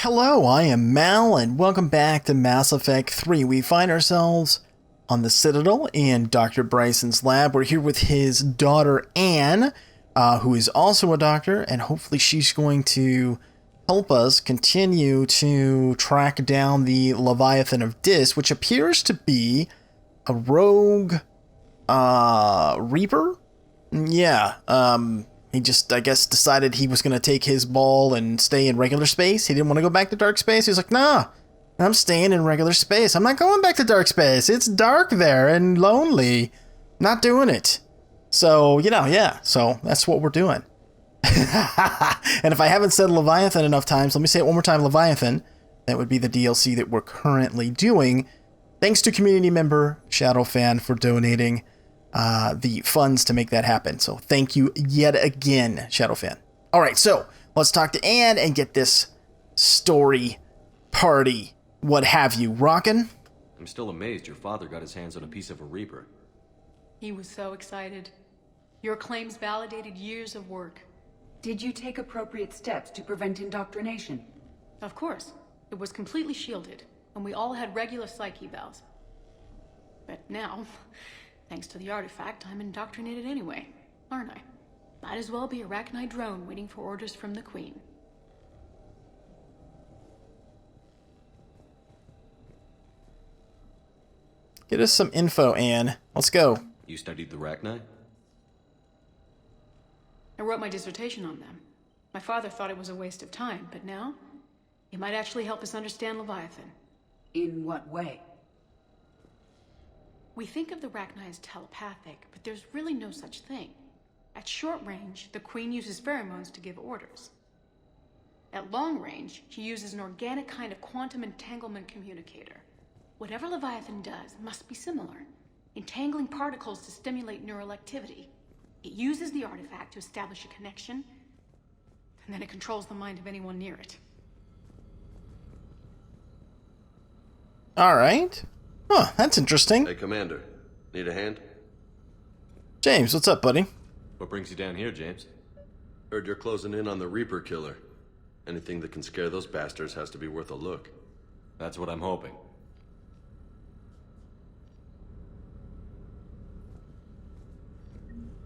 Hello, I am Mal, and welcome back to Mass Effect 3. We find ourselves on the Citadel in Dr. Bryson's lab. We're here with his daughter, Anne, who is also a doctor, and hopefully she's going to help us continue to track down the Leviathan of Dis, which appears to be a rogue, Reaper? Yeah, he just, I guess, decided he was going to take his ball and stay in regular space. He didn't want to go back to dark space. He was like, nah, I'm staying in regular space. I'm not going back to dark space. It's dark there and lonely. Not doing it. So, yeah. So that's what we're doing. And if I haven't said Leviathan enough times, let me say it one more time, Leviathan. That would be the DLC that we're currently doing. Thanks to community member Shadowfan for donating the funds to make that happen. So thank you yet again, Shadowfan. All right, so let's talk to Anne and get this story, party, what have you, rockin'. I'm still amazed your father got his hands on a piece of a Reaper. He was so excited. Your claims validated years of work. Did you take appropriate steps to prevent indoctrination? Of course. It was completely shielded, and we all had regular psych evals. But now, thanks to the artifact, I'm indoctrinated anyway, aren't I? Might as well be a Arachnite drone waiting for orders from the Queen. Get us some info, Anne. Let's go. You studied the Arachnite? I wrote my dissertation on them. My father thought it was a waste of time, but now, it might actually help us understand Leviathan. In what way? We think of the Arachnite as telepathic, but there's really no such thing. At short range, the Queen uses pheromones to give orders. At long range, she uses an organic kind of quantum entanglement communicator. Whatever Leviathan does must be similar, entangling particles to stimulate neural activity. It uses the artifact to establish a connection, and then it controls the mind of anyone near it. All right. Huh, that's interesting. Hey, Commander. Need a hand? James, what's up, buddy? What brings you down here, James? Heard you're closing in on the Reaper killer. Anything that can scare those bastards has to be worth a look. That's what I'm hoping.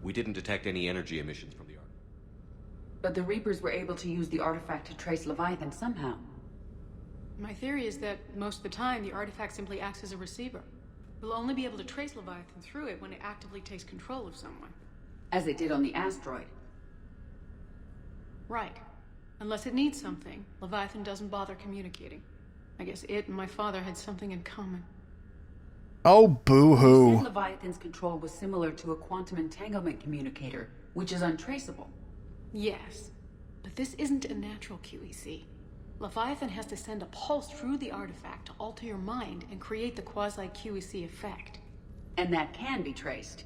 We didn't detect any energy emissions from the arc. But the Reapers were able to use the artifact to trace Leviathan somehow. My theory is that most of the time, the artifact simply acts as a receiver. We'll only be able to trace Leviathan through it when it actively takes control of someone. As it did on the asteroid. Right. Unless it needs something, Leviathan doesn't bother communicating. I guess it and my father had something in common. Oh, You boo-hoo. said Leviathan's control was similar to a quantum entanglement communicator, which is untraceable. Yes, but this isn't a natural QEC. Leviathan has to send a pulse through the artifact to alter your mind and create the quasi-QEC effect. And that can be traced.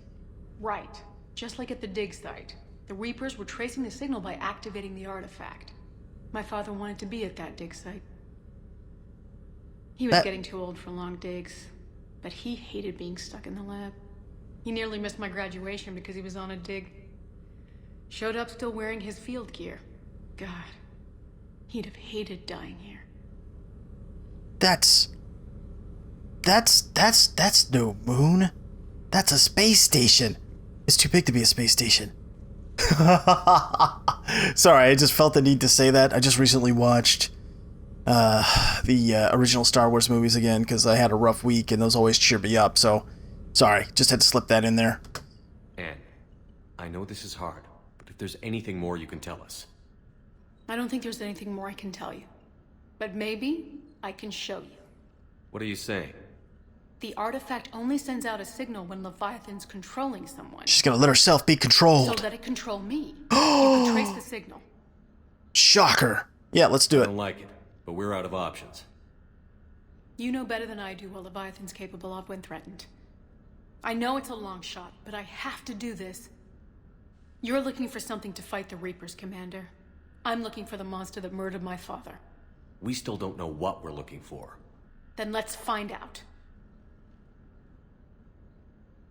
Right. Just like at the dig site. The Reapers were tracing the signal by activating the artifact. My father wanted to be at that dig site. He was getting too old for long digs, but he hated being stuck in the lab. He nearly missed my graduation because he was on a dig. Showed up still wearing his field gear. God, he'd have hated dying here. That's no moon. That's a space station. It's too big to be a space station. Sorry, I just felt the need to say that. I just recently watched the original Star Wars movies again because I had a rough week and those always cheer me up. So, sorry, just had to slip that in there. Anne, I know this is hard, but if there's anything more you can tell us. I don't think there's anything more I can tell you. But maybe I can show you. What are you saying? The artifact only sends out a signal when Leviathan's controlling someone. She's gonna let herself be So controlled. that it control me. You can trace the signal. Shocker. Yeah, let's do I it. don't like it, but we're out of options. You know better than I do what Leviathan's capable of when threatened. I know it's a long shot, but I have to do this. You're looking for something to fight the Reapers, Commander. I'm looking for the monster that murdered my father. We still don't know what we're looking for. Then let's find out.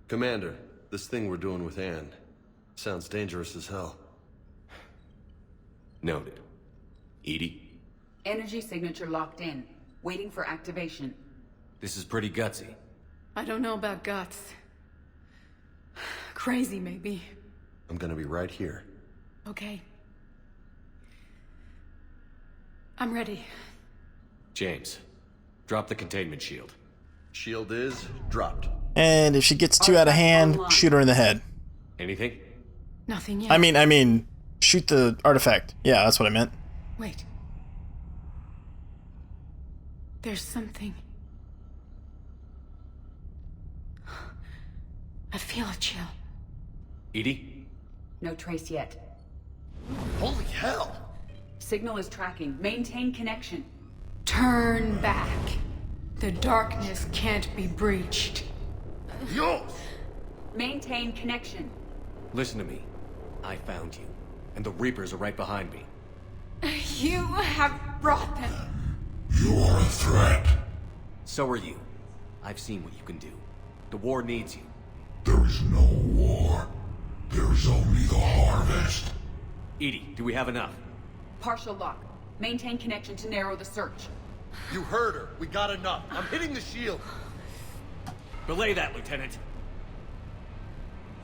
Commander, this thing we're doing with Anne sounds dangerous as hell. Noted. Edie? Energy signature locked in. Waiting for activation. This is pretty gutsy. I don't know about guts. Crazy, maybe. I'm gonna be right here. Okay. I'm ready. James, drop the containment shield. Shield is dropped. And if she gets too out of hand, shoot her in the head. Anything? Nothing yet. I mean, shoot the artifact. Yeah, that's what I meant. Wait. There's something. I feel a chill. Edie? No trace yet. Holy hell! Signal is tracking. Maintain connection. Turn back. The darkness can't be breached. Yo! Maintain connection. Listen to me. I found you, and the Reapers are right behind me. You have brought them. You are a threat. So are you. I've seen what you can do. The war needs you. There is no war. There is only the harvest. Edie, do we have enough? Partial lock. Maintain connection to narrow the search. You heard her. We got enough. I'm hitting the shield. Belay that, Lieutenant.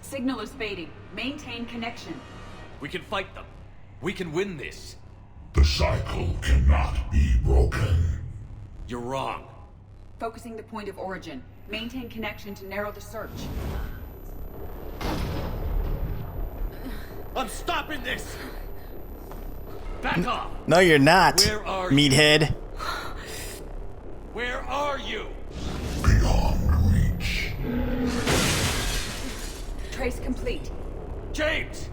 Signal is fading. Maintain connection. We can fight them. We can win this. The cycle cannot be broken. You're wrong. Focusing the point of origin. Maintain connection to narrow the search. I'm stopping this! Back off! No, you're not, Where are you? meathead. Where are you? Beyond reach. Trace complete. James!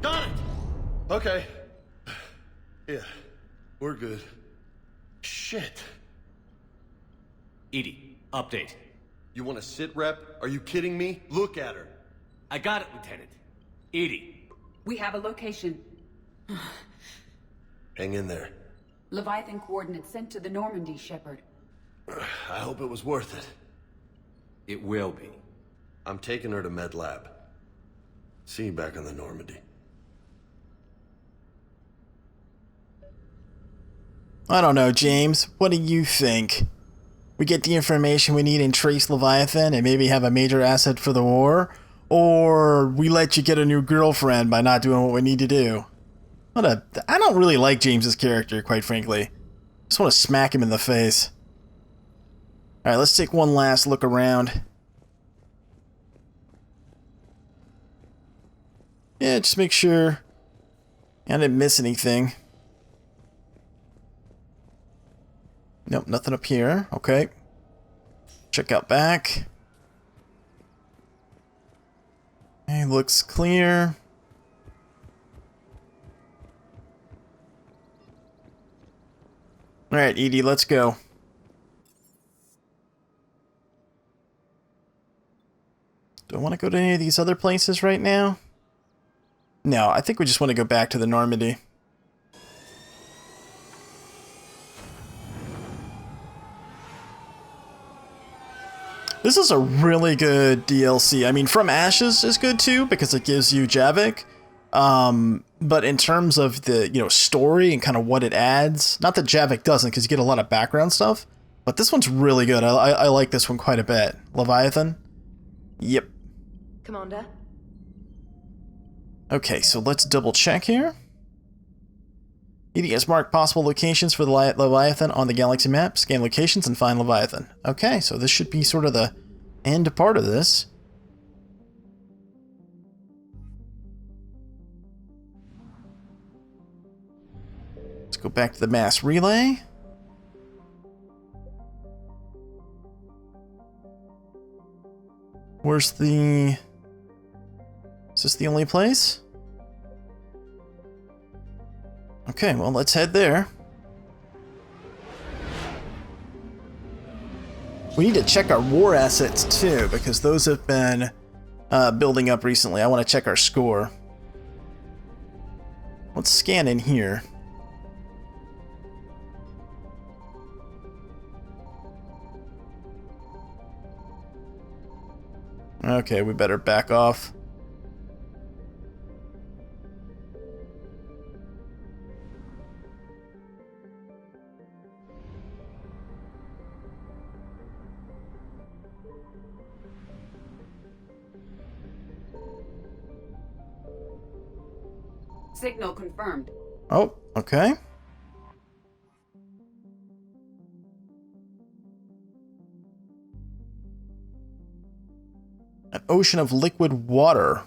Got it! Okay. Yeah, we're good. Shit. Edie, update. You want to sit rep? Are you kidding me? Look at her. I got it, Lieutenant. Edie. We have a location. Hang in there. Leviathan coordinates sent to the Normandy, Shepard. I hope it was worth it. It will be. I'm taking her to Med Lab. See you back on the Normandy. I don't know, James. What do you think? We get the information we need and trace Leviathan and maybe have a major asset for the war? Or we let you get a new girlfriend by not doing what we need to do? I don't really like James's character, quite frankly. Just want to smack him in the face. Alright, let's take one last look around. Yeah, just make sure I didn't miss anything. Nope, nothing up here. Okay. Check out back. Okay, looks clear. Alright, Edie, let's go. Do I want to go to any of these other places right now? No, I think we just want to go back to the Normandy. This is a really good DLC. I mean, From Ashes is good too, because it gives you Javik. But in terms of the, story and kind of what it adds, not that Javik doesn't, because you get a lot of background stuff, but this one's really good. I like this one quite a bit. Leviathan? Yep. Commander? Okay, so let's double check here. ED has marked possible locations for the Leviathan on the galaxy map. Scan locations and find Leviathan. Okay, so this should be sort of the end part of this. Let's go back to the mass relay. Where's the... Is this the only place? Okay, well, let's head there. We need to check our war assets, too, because those have been building up recently. I want to check our score. Let's scan in here. Okay, we better back off. Signal confirmed. Oh, okay. An ocean of liquid water.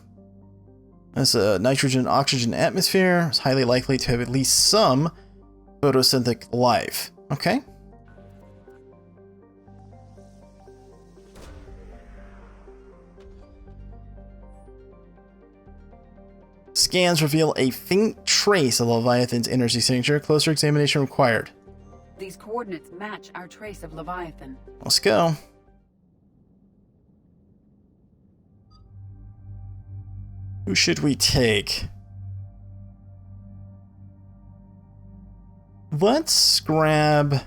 That's a nitrogen oxygen atmosphere. It's highly likely to have at least some photosynthetic life. Okay. Scans reveal a faint trace of Leviathan's energy signature. Closer examination required. These coordinates match our trace of Leviathan. Let's go. Who should we take? Let's grab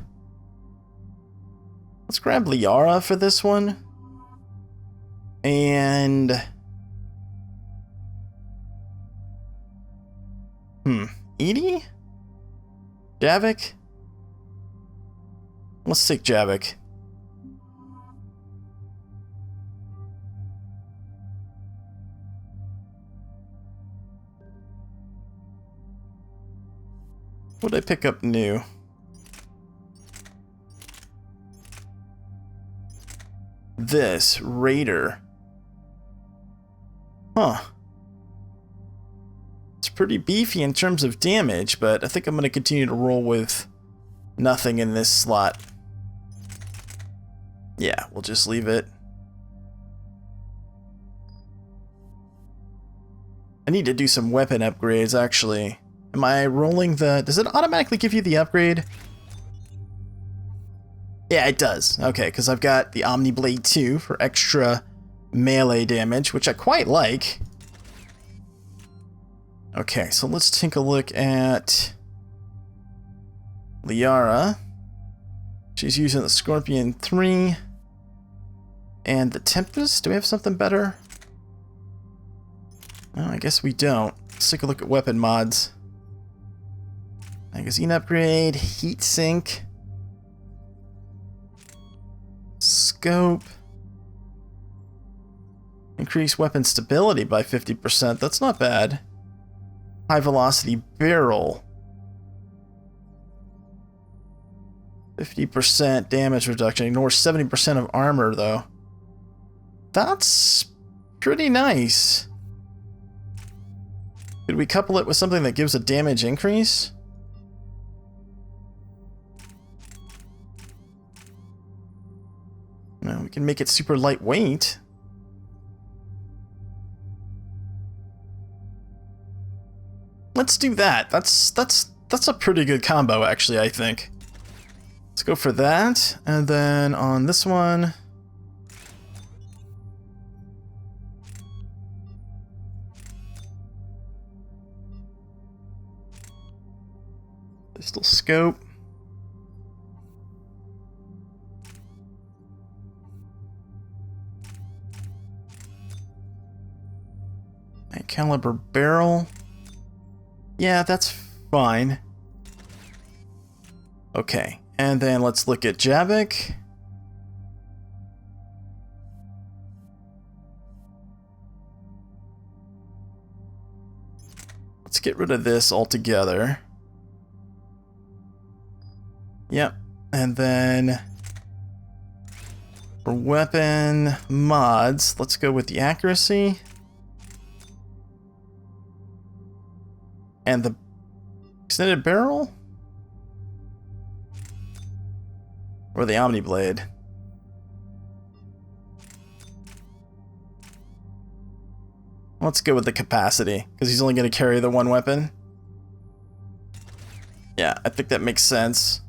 Liara for this one. And Edie? Javik? Let's take Javik. What did I pick up new? This Raider. Huh. It's pretty beefy in terms of damage, but I think I'm going to continue to roll with nothing in this slot. Yeah, we'll just leave it. I need to do some weapon upgrades, actually. Am I rolling the... Does it automatically give you the upgrade? Yeah, it does. Okay, because I've got the Omni Blade 2 for extra melee damage, which I quite like. Okay, so let's take a look at Liara. She's using the Scorpion 3 and the Tempest. Do we have something better? No, I guess we don't. Let's take a look at weapon mods. Magazine upgrade, heat sink, scope, increase weapon stability by 50%. That's not bad. High velocity barrel, 50% damage reduction. Ignores 70% of armor though. That's pretty nice. Could we couple it with something that gives a damage increase? No, we can make it super lightweight. Let's do that. That's a pretty good combo, actually, I think. Let's go for that. And then on this one, pistol scope. High caliber barrel. Yeah, that's fine. Okay, and then let's look at Javik. Let's get rid of this altogether. Yep, and then for weapon mods, let's go with the accuracy. And the extended barrel? Or the Omni Blade? Let's go with the capacity, because he's only going to carry the one weapon. Yeah, I think that makes sense.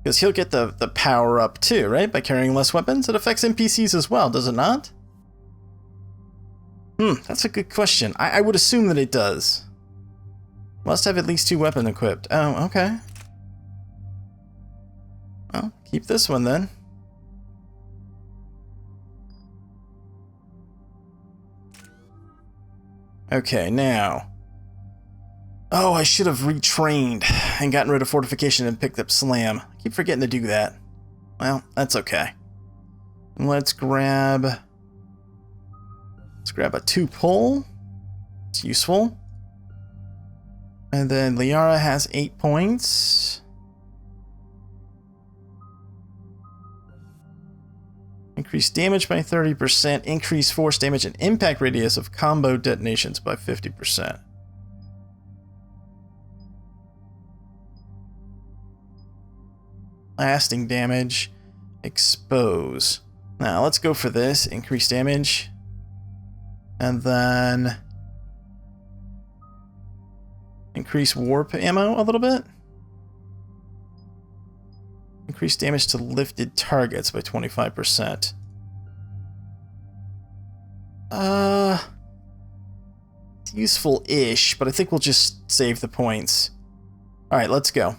Because he'll get the power up too, right? By carrying less weapons? It affects NPCs as well, does it not? That's a good question. I would assume that it does. Must have at least 2 weapons equipped. Oh, okay. Well, keep this one then. Okay, now. Oh, I should have retrained and gotten rid of fortification and picked up slam. I keep forgetting to do that. Well, that's okay. Let's grab a 2 pull. It's useful. And then Liara has 8 points. Increase damage by 30%. Increase force damage and impact radius of combo detonations by 50%. Lasting damage. Expose. Now let's go for this. Increase damage. And then increase warp ammo a little bit. Increase damage to lifted targets by 25%. It's useful-ish, but I think we'll just save the points. Alright, let's go.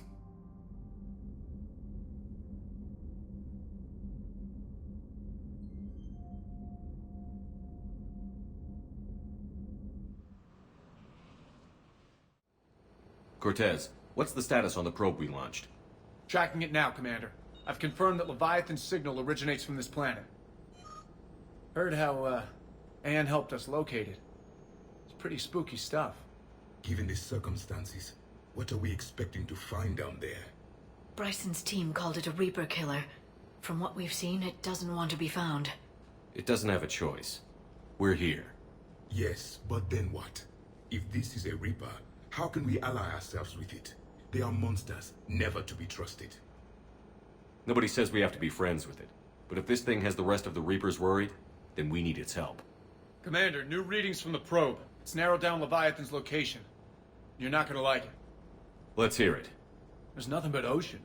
Cortez, what's the status on the probe we launched? Tracking it now, Commander. I've confirmed that Leviathan's signal originates from this planet. Heard how, Anne helped us locate it. It's pretty spooky stuff. Given the circumstances, what are we expecting to find down there? Bryson's team called it a Reaper killer. From what we've seen, it doesn't want to be found. It doesn't have a choice. We're here. Yes, but then what? If this is a Reaper, how can we ally ourselves with it? They are monsters, never to be trusted. Nobody says we have to be friends with it. But if this thing has the rest of the Reapers worried, then we need its help. Commander, new readings from the probe. It's narrowed down Leviathan's location. You're not gonna like it. Let's hear it. There's nothing but ocean.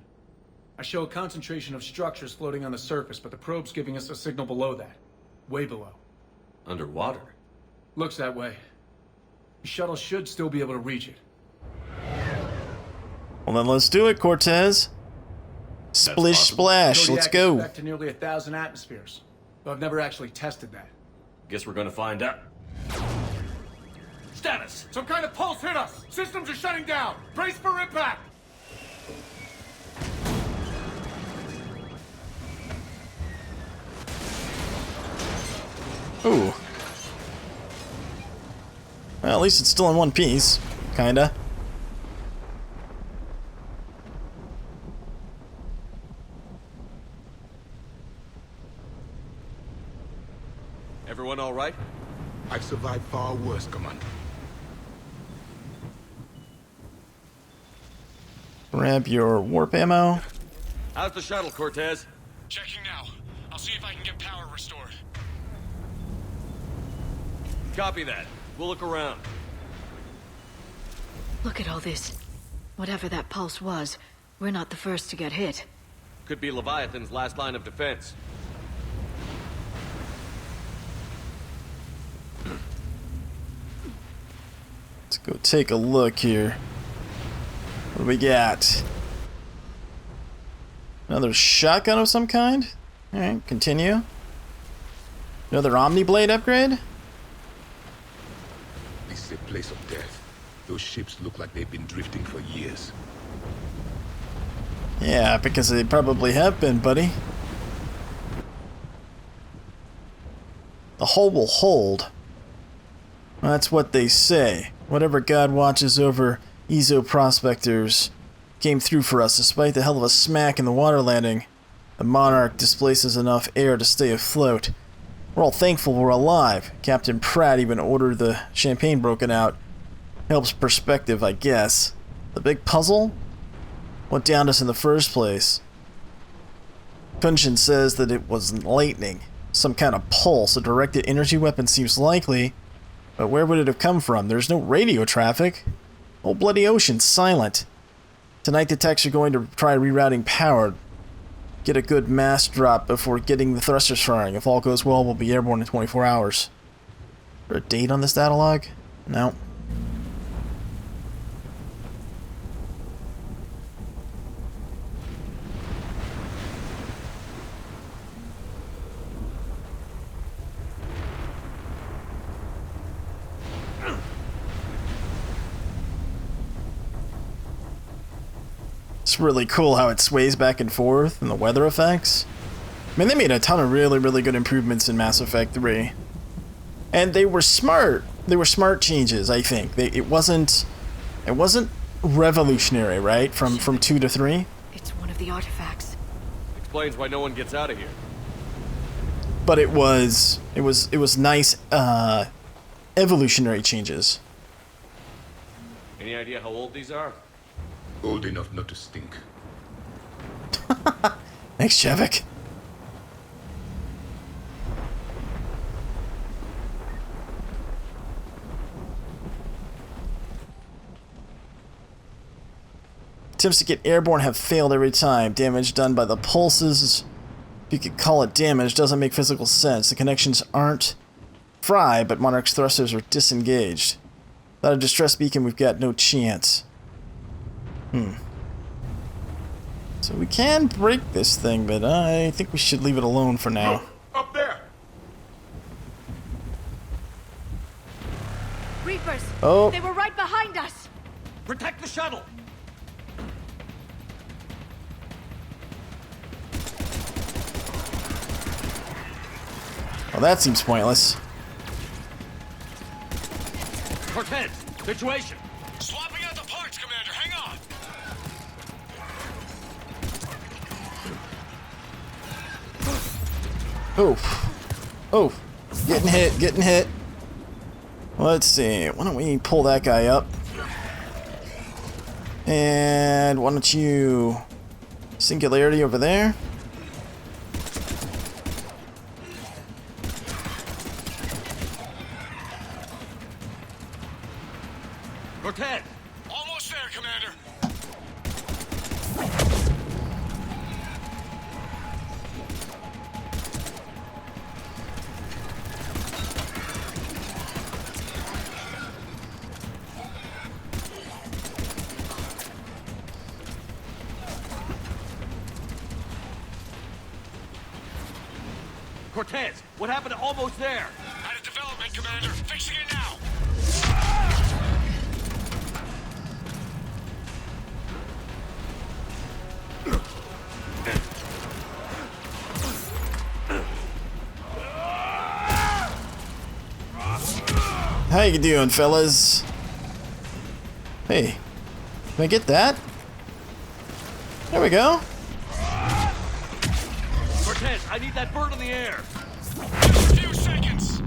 I show a concentration of structures floating on the surface, but the probe's giving us a signal below that. Way below. Underwater? Looks that way. The shuttle should still be able to reach it. Well then let's do it, Cortez. Splish awesome. splash, Zodiac let's go. is back to nearly 1,000 atmospheres. But I've never actually tested that. Guess we're gonna find out. Status! Some kind of pulse hit us! Systems are shutting down! Brace for impact! Ooh. Well, at least it's still in one piece. Kinda. Everyone all right? I've survived far worse, Commander. Grab your warp ammo. How's the shuttle, Cortez? Checking now. I'll see if I can get power restored. Copy that. We'll look around. Look at all this. Whatever that pulse was, we're not the first to get hit. Could be Leviathan's last line of defense. Let's go take a look here. What do we got? Another shotgun of some kind? Alright, continue. Another Omni Blade upgrade? This is a place of death. Those ships look like they've been drifting for years. Yeah, because they probably have been, buddy. The hull will hold. Well, that's what they say. Whatever God watches over Ezo prospectors came through for us despite the hell of a smack in the water landing. The Monarch displaces enough air to stay afloat. We're all thankful we're alive. Captain Pratt even ordered the champagne broken out. Helps perspective, I guess. The big puzzle? What downed us in the first place? Punshin says that it was lightning. Some kind of pulse. A directed energy weapon seems likely. But where would it have come from? There's no radio traffic. Whole bloody ocean's silent. Tonight the techs are going to try rerouting power. Get a good mass drop before getting the thrusters firing. If all goes well, we'll be airborne in 24 hours. Is there a date on this data log? No. It's really cool how it sways back and forth and the weather effects. I mean, they made a ton of really, really good improvements in Mass Effect 3. And they were smart. They were smart changes, I think. It wasn't revolutionary, right? From 2 to 3. It's one of the artifacts. Explains why no one gets out of here. But it was nice evolutionary changes. Any idea how old these are? Old enough not to stink. Thanks, Javik. Attempts to get airborne have failed every time. Damage done by the pulses, if you could call it damage, doesn't make physical sense. The connections aren't fried, but Monarch's thrusters are disengaged. Without a distress beacon, we've got no chance. So we can break this thing, but I think we should leave it alone for now. Up there! Reapers! Oh. They were right behind us! Protect the shuttle! Well, that seems pointless. Cortez, situation! Swapping out the parts, Commander. Hang on. Oh, getting hit. Let's see. Why don't we pull that guy up? And why don't you singularity over there? Cortez! Almost there, Commander. Cortez, what happened to almost there? Out of development, Commander. Fixing it now. How you doing, fellas? Hey, can I get that? There we go. Cortez, I need that bird in the air! Just a few seconds.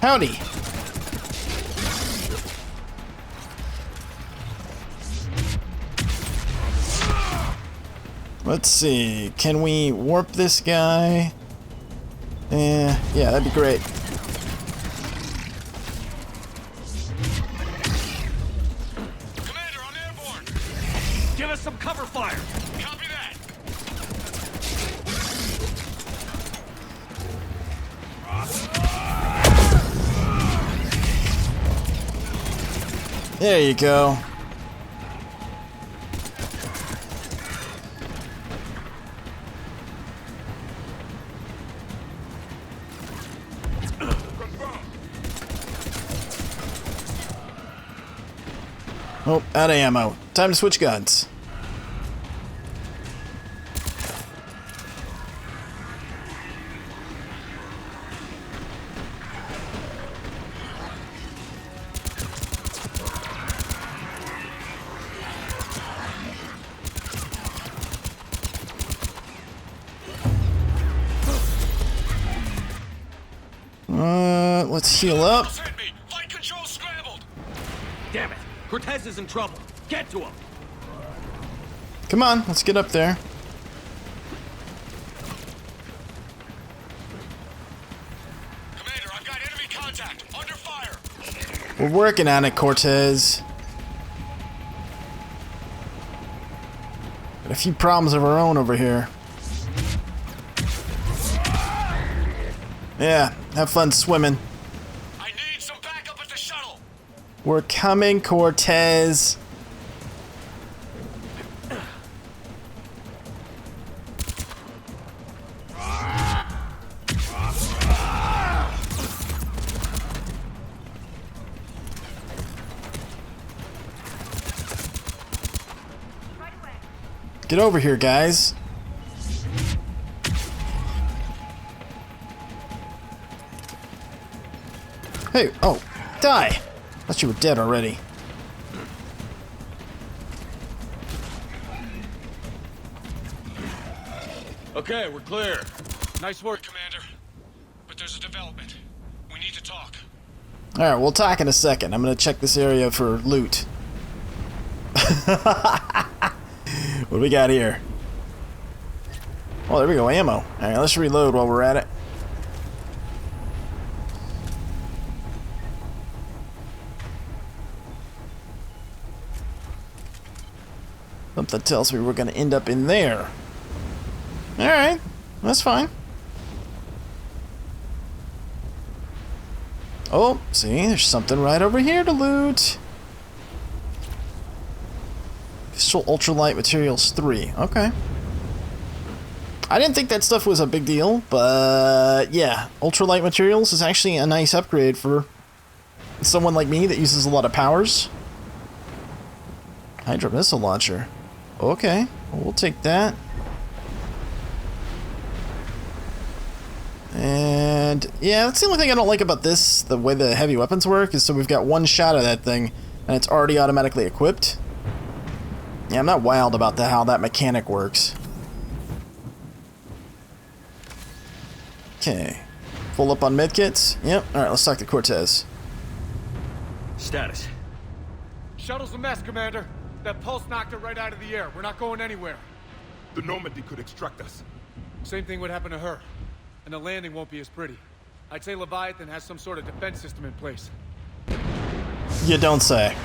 Howdy. Let's see. Can we warp this guy? Yeah, that'd be great. Commander, I'm airborne. Give us some cover fire! Copy that. There you go. Oh, out of ammo. Time to switch guns. Let's heal up. Hit me. Flight control scrambled. Damn it! Cortez is in trouble! Get to him! Come on, let's get up there. Commander, I've got enemy contact. Under fire. We're working on it, Cortez. Got a few problems of our own over here. Yeah, have fun swimming. I need some backup at the shuttle. We're coming, Cortez. Get over here, guys. Hey, oh, die! Thought you were dead already. Okay, we're clear. Nice work, Commander. But there's a development. We need to talk. Alright, we'll talk in a second. I'm gonna check this area for loot. What do we got here? Oh, there we go, ammo. Alright, let's reload while we're at it. Something tells me we're gonna end up in there. Alright, that's fine. Oh, see, there's something right over here to loot. Pistol Ultralight Materials 3. Okay. I didn't think that stuff was a big deal, but yeah, Ultralight Materials is actually a nice upgrade for someone like me that uses a lot of powers. Hydro Missile Launcher. Okay, well, we'll take that. And yeah, that's the only thing I don't like about this, the way the heavy weapons work, is so we've got one shot of that thing, and it's already automatically equipped. Yeah, I'm not wild about how that mechanic works. Okay. Full up on medkits? Yep. Alright, let's talk to Cortez. Status. Shuttle's a mess, Commander. That pulse knocked it right out of the air. We're not going anywhere. The Normandy could extract us. Same thing would happen to her. And the landing won't be as pretty. I'd say Leviathan has some sort of defense system in place. You don't say.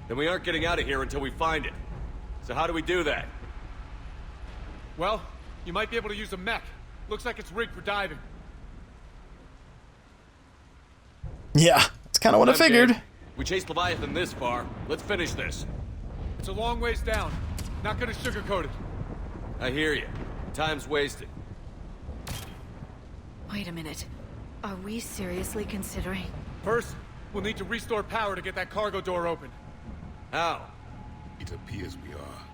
Then we aren't getting out of here until we find it. So how do we do that? Well, you might be able to use a mech. Looks like it's rigged for diving. Yeah, that's kind of what I figured. Game. We chased Leviathan this far. Let's finish this. It's a long ways down. Not gonna sugarcoat it. I hear you. Time's wasted. Wait a minute. Are we seriously considering? First, we'll need to restore power to get that cargo door open. How? It appears we are.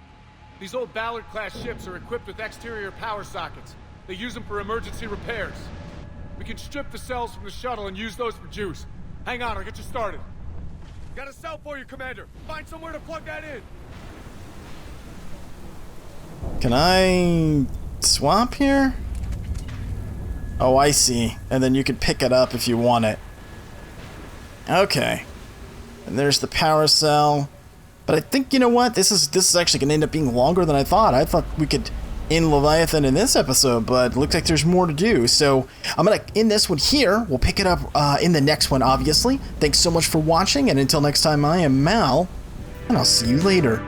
These old Ballard-class ships are equipped with exterior power sockets. They use them for emergency repairs. We can strip the cells from the shuttle and use those for juice. Hang on, I'll get you started. Got a cell for you, Commander. Find somewhere to plug that in. Can I swap here? Oh, I see. And then you can pick it up if you want it. Okay. And there's the power cell. But I think, you know what? This is actually going to end up being longer than I thought. I thought we could end Leviathan in this episode, but it looks like there's more to do. So I'm going to end this one here. We'll pick it up in the next one, obviously. Thanks so much for watching, and until next time, I am Mal, and I'll see you later.